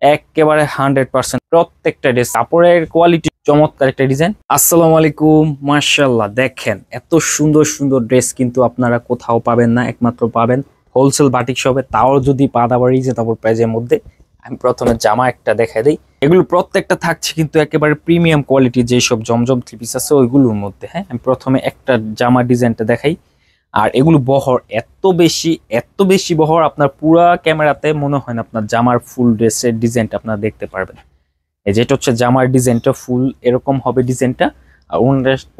একেবারে 100% প্রত্যেকটা ড্রেস কাপড়ের কোয়ালিটি চমৎকার একটা ডিজাইন। আসসালামু আলাইকুম, মাশাআল্লাহ। দেখেন এত সুন্দর সুন্দর ড্রেস কিন্তু আপনারা কোথাও পাবেন না, একমাত্র পাবেন হোলসেল বাটিক শপে, তাও যদি পাদাবাড়ি যে তারপর প্রাইজের মধ্যে। আমি প্রথমে জামা একটা দেখাই দিই। এগুলো প্রত্যেকটা থাকছে কিন্তু একেবারে প্রিমিয়াম কোয়ালিটি, যেসব জমজম থ্রি পিস আছে ওইগুলোর মধ্যে। হ্যাঁ, আমি প্রথমে একটা জামা ডিজাইনটা দেখাই। আর এগুলো বহর এত বেশি বহর, আপনার পুরা ক্যামেরাতে মনে হয় না আপনার জামার ফুল ড্রেসের ডিজাইনটা আপনারা দেখতে পারবেন। এই যেটা হচ্ছে জামার ডিজাইনটা, ফুল এরকম হবে ডিজাইনটা। আর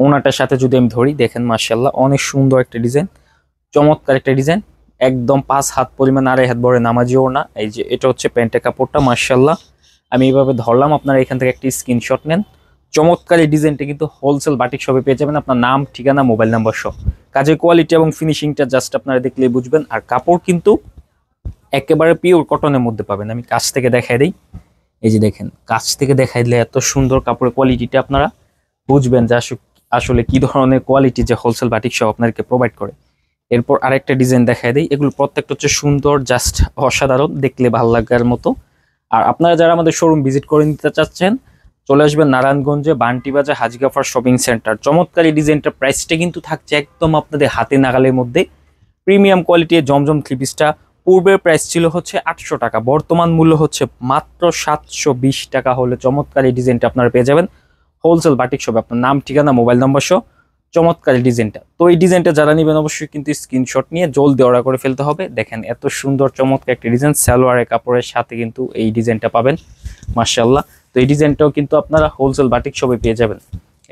ওনাটার সাথে যদি আমি ধরি, দেখেন মাশাআল্লাহ অনেক সুন্দর একটা ডিজাইন, চমৎকার একটা ডিজাইন। একদম 5 হাত পরিমাণ, 2.5 হাত বড় নামাজি ওড়না। এই যে এটা হচ্ছে প্যান্টের কাপড়টা, মাশাআল্লাহ আমি এইভাবে ধরলাম, আপনারা এখান থেকে একটি স্ক্রিনশট নেন। চমৎকার এই ডিজাইনটা কিন্তু হোলসেল বাটিক শপে পেয়ে যাবেন, আপনার নাম, ঠিকানা, মোবাইল নাম্বার সহ। কাজের কোয়ালিটি এবং ফিনিশিংটা জাস্ট আপনারা দেখলেই বুঝবেন। আর কাপড় কিন্তু একেবারে পিওর কটনের মধ্যে পাবেন। আমি কাছ থেকে দেখাই দিই। এই যে দেখেন, কাছ থেকে দেখাই দিলে এত সুন্দর কাপড়ের কোয়ালিটিটা আপনারা বুঝবেন যে আসলে কি ধরনের কোয়ালিটি যে হোলসেল বাটিক শপ আপনাদেরকে প্রোভাইড করে। এরপর আরেকটা ডিজাইন দেখাই দিই। এগুলো প্রত্যেকটা হচ্ছে সুন্দর, জাস্ট অসাধারণ, দেখলে ভালো লাগার মতো। আর আপনারা যারা আমাদের শোরুম ভিজিট করে নিতে চাচ্ছেন, চলে আসবেন নারায়ণগঞ্জে বান্টি বাজার হাজি গাফার শপিং সেন্টার। চমৎকার এই ডিজাইনটার প্রাইসটা কিন্তু থাকছে একদম আপনাদের হাতে নাগালের মধ্যে। প্রিমিয়াম কোয়ালিটির জমজম থ্রি পিসটা পূর্বের প্রাইস ছিল হচ্ছে 800 টাকা, বর্তমান মূল্য হচ্ছে মাত্র 720 টাকা হলে চমৎকার এই ডিজাইনটা আপনারা পেয়ে যাবেন হোলসেল বাটিক শপে, আপনার নাম, ঠিকানা, মোবাইল নাম্বার সহ। চমৎকার এই ডিজাইনটা। তো এই ডিজাইনটা যারা নেবেন অবশ্যই কিন্তু স্ক্রিনশট নিয়ে জলদি অর্ডার করে ফেলতে হবে। দেখেন এত সুন্দর চমৎকার একটা ডিজাইন, সালোয়ারের কাপড়ের সাথে কিন্তু এই ডিজাইনটা পাবেন, মাশাআল্লাহ। তো এই ডিজাইনটাও কিন্তু আপনারা হোলসেল বাটিক শপে পেয়ে যাবেন।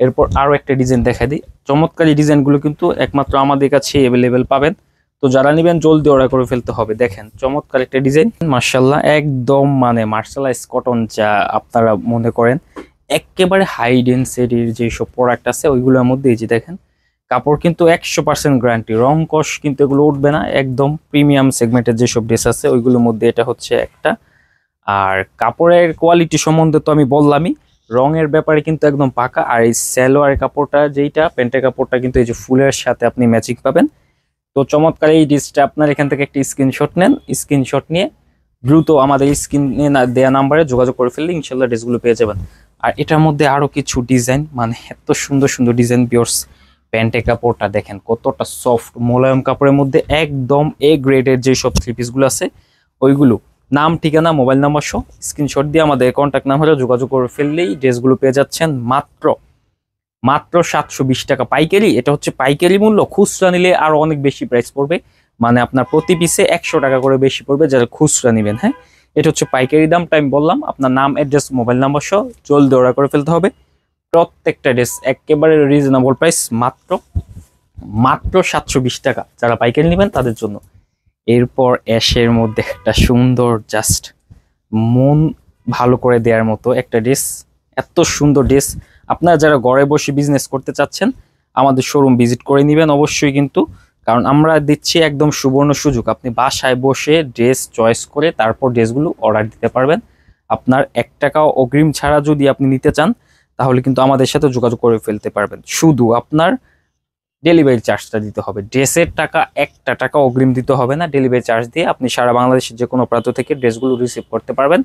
এরপর আরো একটা ডিজাইন দেখা দিই। চমৎকার এই ডিজাইনগুলো কিন্তু একমাত্র আমাদের কাছে অ্যাভেলেবেল পাবেন। তো যারা নেবেন জলদি অর্ডার করে ফেলতে হবে। দেখেন চমৎকার একটা ডিজাইন, মাশাআল্লাহ একদম মানে মার্শালাইজ কটন যা আপনারা মনে করেন, একেবারে হাই ডেন্সিটির যেসব প্রোডাক্ট আছে ওইগুলোর মধ্যে। এই যে দেখেন, কাপড় কিন্তু 100% গ্যারান্টি, রং কষ কিন্তু এগুলো উঠবে না। একদম প্রিমিয়াম সেগমেন্টের যেসব ড্রেস আছে ওইগুলোর মধ্যে এটা হচ্ছে একটা। আর কাপড়ের কোয়ালিটি সম্বন্ধে তো আমি বললামই, রঙের ব্যাপারে কিন্তু একদম পাকা। আর এই সালোয়ারের কাপড়টা, যেইটা প্যান্টের কাপড়টা কিন্তু এই যে ফুলের সাথে আপনি ম্যাচিং পাবেন। তো চমৎকার এই ড্রেসটা আপনার এখান থেকে একটি স্ক্রিনশট নেন, স্ক্রিনশট নিয়ে দ্রুত আমাদের স্ক্রিনে দেওয়া নাম্বারে যোগাযোগ করে ফেললে ইনশাল্লাহ ড্রেসগুলো পেয়ে যাবেন। আর এটার মধ্যে আরো কিছু ডিজাইন, মানে এত সুন্দর সুন্দর ডিজাইন পিওর্স। প্যান্টের কাপড়টা দেখেন কতটা সফট, মোলায়েম কাপড়ের মধ্যে একদম এ গ্রেডের যেসব থ্রি পিসগুলো আছে ওইগুলো, নাম, ঠিকানা, মোবাইল নাম্বার সহ স্ক্রিনশট দিয়ে আমাদের কন্ট্যাক্ট নাম্বারে যোগাযোগ করে ফেললেই ড্রেসগুলো পেয়ে যাচ্ছেন মাত্র 720 টাকা পাইকারি। এটা হচ্ছে পাইকারি মূল্য, খুচরা নিলে আরো অনেক বেশি প্রাইস পড়বে, মানে আপনার প্রতি পিসে 100 টাকা করে বেশি পড়বে যারা খুচরা নেবেন। হ্যাঁ, এটা হচ্ছে পাইকারি দামটা আমি বললাম। আপনার নাম, অ্যাড্রেস, মোবাইল নাম্বার সহ জলদি অর্ডার করে ফেলতে হবে। প্রত্যেকটা ড্রেস একেবারে রিজনেবল প্রাইস, মাত্র 720 টাকা যারা পাইকারি নেবেন তাদের জন্য। এরপর অ্যাশের মধ্যে একটা সুন্দর, জাস্ট মন ভালো করে দেওয়ার মতো একটা ড্রেস, এত সুন্দর ড্রেস। আপনারা যারা ঘরে বসে বিজনেস করতে চাচ্ছেন আমাদের শোরুম ভিজিট করে নেবেন অবশ্যই কিন্তু, কারণ আমরা দিচ্ছি একদম সুবর্ণ সুযোগ। আপনি বাসায় বসে ড্রেস চয়েস করে তারপর ড্রেসগুলো অর্ডার দিতে পারবেন। আপনার 1 টাকাও অগ্রিম ছাড়া যদি আপনি নিতে চান তাহলে কিন্তু আমাদের সাথে যোগাযোগ করে ফেলতে পারবেন। শুধু আপনার ডেলিভারি চার্জটা দিতে হবে, ড্রেসের টাকা 1 টাকা অগ্রিম দিতে হবে না। ডেলিভারি চার্জ দিয়ে আপনি সারা বাংলাদেশের যে কোনো প্রান্ত থেকে ড্রেসগুলো রিসিভ করতে পারবেন।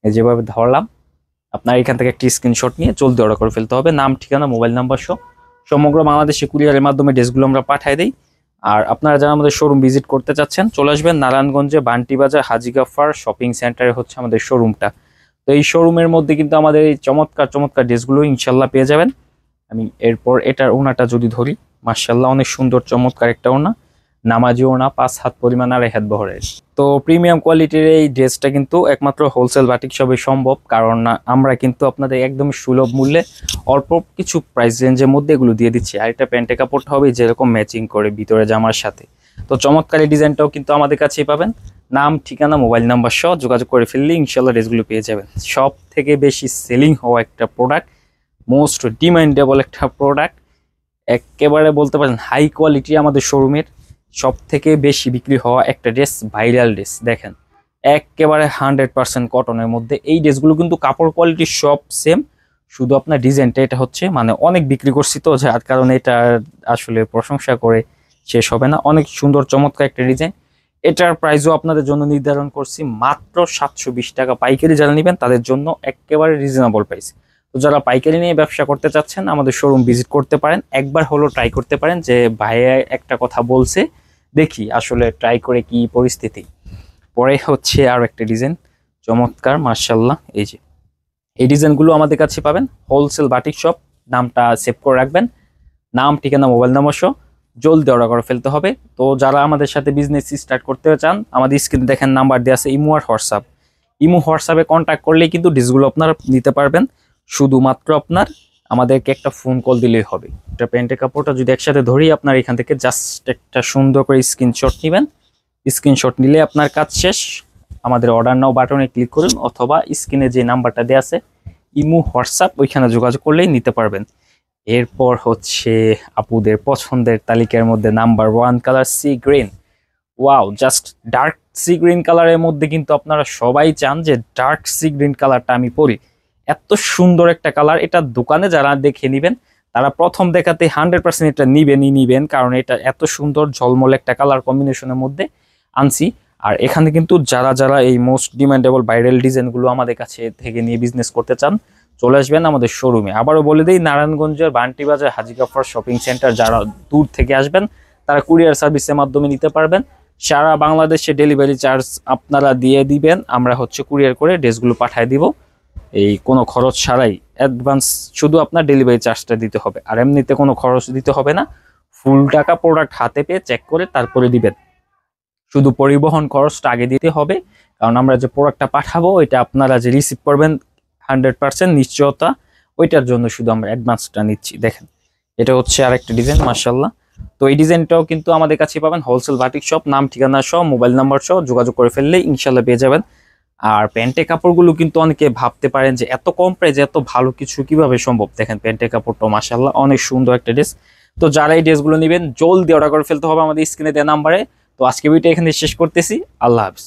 যেভাবে ধরলাম, আপনার এখান থেকে একটি স্ক্রিনশট নিয়ে জলদি অর্ডার করে ফেলতে হবে, নাম, ঠিকানা, মোবাইল নাম্বার সহ। সমগ্র বাংলাদেশে কুরিয়ারের মাধ্যমে ড্রেসগুলো আমরা পাঠিয়ে দিই। আর আপনারা যারা আমাদের শোরুম ভিজিট করতে চাচ্ছেন চলে আসবেন নারায়ণগঞ্জে বান্টি বাজার হাজি গাফার শপিং সেন্টারে হচ্ছে আমাদের শোরুমটা। তো এই শোরুমের মধ্যে কিন্তু আমাদের এই চমৎকার চমৎকার ড্রেসগুলো ইনশাল্লাহ পেয়ে যাবেন। আমি এরপর এটার ওনাটা যদি ধরি, মাশাআল্লাহ অনেক সুন্দর চমৎকার একটা ওনা, নামাজি ওনা, 5 হাত পরিমাণ, 2.5 হাত বহরের। তো প্রিমিয়াম কোয়ালিটির এই ড্রেসটা কিন্তু একমাত্র হোলসেল বাটিক শপে সম্ভব, কারণ আমরা কিন্তু আপনাদের একদম সুলভ মূল্যে অল্প কিছু প্রাইস রেঞ্জের মধ্যে এগুলো দিয়ে দিচ্ছি। আর এটা প্যান্টের কাপড়টা হবে যেরকম ম্যাচিং করে ভিতরে জামার সাথে। তো চমৎকার এই ডিজাইনটাও কিন্তু আমাদের কাছেই পাবেন, নাম, ঠিকানা, মোবাইল নাম্বার সহ যোগাযোগ করে ফেললে ইনশাল্লাহ ড্রেসগুলো পেয়ে যাবেন। সব থেকে বেশি সেলিং হওয়া একটা প্রোডাক্ট, মোস্ট ডিমান্ডেবল একটা প্রোডাক্ট, একেবারে বলতে পারেন হাই কোয়ালিটি। আমাদের শোরুমের সব থেকে বেশি বিক্রি হওয়া একটা ড্রেস, ভাইরাল ড্রেস। দেখেন একেবারে 100% কটনের মধ্যে এই ড্রেসগুলো কিন্তু কাপড় কোয়ালিটি সব সেম, শুধু আপনার ডিজাইনটা এটা হচ্ছে মানে অনেক বিক্রি করছি তো, যার কারণে এটা আসলে প্রশংসা করে শেষ হবে না। অনেক সুন্দর চমৎকার একটা ডিজাইন। এটার প্রাইসও আপনাদের জন্য নির্ধারণ করছি মাত্র 720 টাকা। পাইকারি যারা নেবেন তাদের জন্য একেবারে রিজনেবল প্রাইস। তো যারা পাইকারি নিয়ে ব্যবসা করতে চাচ্ছেন আমাদের শোরুম ভিজিট করতে পারেন, একবার হলো ট্রাই করতে পারেন যে ভাইয়া একটা কথা বলছে, দেখি আসলে ট্রাই করে কি পরিস্থিতি। পরে হচ্ছে আর একটা ডিজাইন চমৎকার মাশাআল্লাহ, এই যে এই ডিজাইনগুলো আমাদের কাছে পাবেন হোলসেল বাটিক শপ। নামটা সেভ করে রাখবেন, নাম, ঠিকানা, মোবাইল নাম্বার সহ জলদি অর্ডার করে ফেলতে হবে। তো যারা আমাদের সাথে বিজনেস স্টার্ট করতে চান আমাদের স্ক্রিনে দেখেন নাম্বার দেওয়া আছে ইমো আর হোয়াটসঅ্যাপ। ইমো হোয়াটসঅ্যাপে কন্ট্যাক্ট করলেই কিন্তু ডিসগুলো আপনারা নিতে পারবেন, শুধুমাত্র আপনার আমাদেরকে একটা ফোন কল দিলেই হবে। এটা প্যান্টের কাপড়টা যদি একসাথে ধরি আপনার এখান থেকে জাস্ট একটা সুন্দর করে স্ক্রিনশট নেবেন, স্ক্রিনশট নিলে আপনার কাজ শেষ। আমাদের অর্ডার নাও বাটনে ক্লিক করুন অথবা স্ক্রিনে যে নাম্বারটা দেওয়া আছে ইমো হোয়াটসঅ্যাপ ওইখানে যোগাযোগ করলেই নিতে পারবেন। এরপর হচ্ছে আপুদের পছন্দের তালিকার মধ্যে number 1 colour sea green. Wow, just dark sea green কালারের মধ্যে কিন্তু আপনারা সবাই চান যে ডার্ক সি গ্রিন কালারটা আমি পরি। এত সুন্দর একটা কালার, এটা দোকানে যারা দেখে নেবেন তারা প্রথম দেখাতে 100% এটা নিবেন, কারণ এটা এত সুন্দর ঝলমলে একটা কালার কম্বিনেশনের মধ্যে আনছি। আর এখানে কিন্তু যারা যারা এই মোস্ট ডিমান্ডেবল ভাইরাল ডিজাইনগুলো আমাদের কাছে থেকে নিয়ে বিজনেস করতে চান চলে আসবেন আমাদের শোরুমে। আবারও বলে দিই, নারায়ণগঞ্জের বান্টি বাজার হাজী গাফর শপিং সেন্টার, যারা দূর থেকে আসবেন তারা কুরিয়ার সার্ভিসের মাধ্যমে নিতে পারবেন। সারা বাংলাদেশে ডেলিভারি চার্জ আপনারা দিয়ে দিবেন, আমরা হচ্ছে কুরিয়ার করে ড্রেসগুলো পাঠিয়ে দিব। এই কোনো খরচ ছাড়াই, অ্যাডভান্স শুধু আপনার ডেলিভারি চার্জটা দিতে হবে, আর এমনিতে কোনো খরচ দিতে হবে না। ফুল টাকা প্রোডাক্ট হাতে পেয়ে চেক করে তারপরে দিবেন, শুধু পরিবহন খরচটা আগে দিতে হবে। কারণ আমরা যে প্রোডাক্টটা পাঠাবো এটা আপনারা যে রিসিভ করবেন 100% নিশ্চয়তা, ওইটার জন্য শুধু আমরা অ্যাডভান্সটা নিচ্ছি। দেখেন এটা হচ্ছে আরেকটা ডিজাইন মাশাআল্লাহ। তো এই ডিজাইনটাও কিন্তু আমাদের কাছে পাবেন হোলসেল বাটিক শপ, নাম, ঠিকানা সহ মোবাইল নাম্বার সহ যোগাযোগ করে ফেললেই ইনশাল্লাহ পেয়ে যাবেন। আর প্যান্টের কাপড়গুলো কিন্তু অনেকে ভাবতে পারেন যে এত কম প্রাইসে এত ভালো কিছু কিভাবে সম্ভব। দেখেন প্যান্টের কাপড়টা মাশাআল্লাহ অনেক সুন্দর একটা ড্রেস। তো যারা এই ড্রেসগুলো নেবেন জলদি অর্ডার করে ফেলতে হবে আমাদের স্ক্রিনে দেওয়া নাম্বারে। তো আজকে ভিডিওটা এখানে শেষ করতেছি, আল্লাহ হাফেজ।